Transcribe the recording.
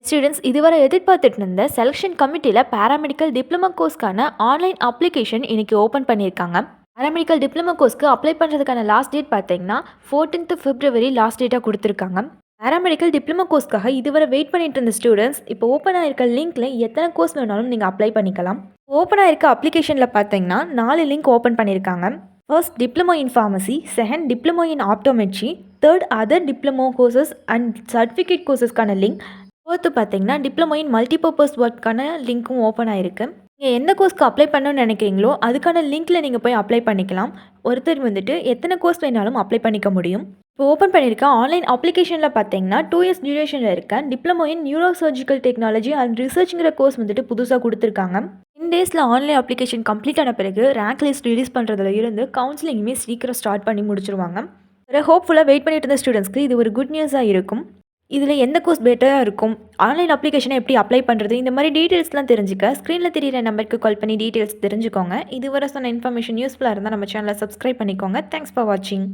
Students இதுவரை எதிர்பார்த்துட்டு இருந்த செலெக்ஷன் கமிட்டியில் பேராமெடிக்கல் டிப்ளமோ கோர்ஸ்க்கான ஆன்லைன் அப்ளிகேஷன் இன்னைக்கு ஓப்பன் பண்ணியிருக்காங்க. பேராமெடிக்கல் டிப்ளமோ கோர்ஸ்க்கு அப்ளை பண்ணுறதுக்கான லாஸ்ட் டேட் பார்த்தீங்கன்னா 14th February லாஸ்ட் டேட்டாக கொடுத்துருக்காங்க. பேராமெடிக்கல் டிப்ளமோ கோர்ஸ்க்காக இதுவரை வெயிட் பண்ணிட்டு இருந்த ஸ்டூடெண்ட்ஸ் இப்போ ஓப்பன் ஆயிருக்க லிங்க்ல எத்தனை கோர்ஸ் வேணாலும் நீங்கள் அப்ளை பண்ணிக்கலாம். ஓப்பன் ஆயிருக்க அப்ளிகேஷனில் பார்த்தீங்கன்னா 4 லிங்க் ஓப்பன் பண்ணியிருக்காங்க. First diploma in pharmacy, second diploma in optometry, third other diploma courses and certificate கோர்சஸ்க்கான லிங்க், ஃபோர்த்து பார்த்தீங்கன்னா டிப்ளமோ இன் மல்டிபர்பஸ் ஒர்க்கான லிங்க்கும் ஓப்பன் ஆயிருக்கு. நீங்கள் எந்த கோர்ஸ்க்கு அப்ளை பண்ணணும்னு நினைக்கிறீங்களோ அதுக்கான லிங்க்கில் நீங்கள் போய் அப்ளை பண்ணிக்கலாம். ஒருத்தர் வந்துட்டு எத்தனை கோர்ஸ் வேணாலும் அப்ளை பண்ணிக்க முடியும். இப்போ ஓப்பன் பண்ணியிருக்க ஆன்லைன் அப்ளிகேஷனில் பார்த்தீங்கன்னா 2 years டியூரேஷனில் இருக்க diploma in neuro surgical technology and ரிசர்ச்ங்கிற கோர்ஸ் வந்துட்டு புதுசாக கொடுத்துருக்காங்க. 10 daysல ஆன்லைன் அப்ளிகேஷன் கம்ப்ளீட் ஆன பிறகு ரேங்க் லிஸ்ட் ரிலீஸ் பண்ணுறதுல இருந்து கவுன்சிலிங்குமே சீக்கிரம் ஸ்டார்ட் பண்ணி முடிச்சிருவாங்க. வேறு ஹோப்ஃபுல்லாக வெயிட் பண்ணிட்டு இருந்த ஸ்டூடெண்ட்ஸ்க்கு இது ஒரு குட் நியூஸாக இருக்கும். இதில் எந்த கோர்ஸ் பெட்டராக இருக்கும், ஆன்லைன் அப்ளிகேஷனை எப்படி அப்ளை பண்ணுறது, இந்த மாதிரி டீட்டெயில்ஸ்லாம் தெரிஞ்சுக்க ஸ்க்ரீனில் தெரியிற நம்பருக்கு கால் பண்ணி டீட்டெயில்ஸ் தெரிஞ்சுக்கோங்க. இதுவரை சொன்ன இன்ஃபர்மேஷன் யூஸ்ஃபுல்லாக இருந்தால் நம்ம சேனலை சப்ஸ்கிரைப் பண்ணிக்கோங்க. தேங்க்ஸ் ஃபார் வாட்சிங்.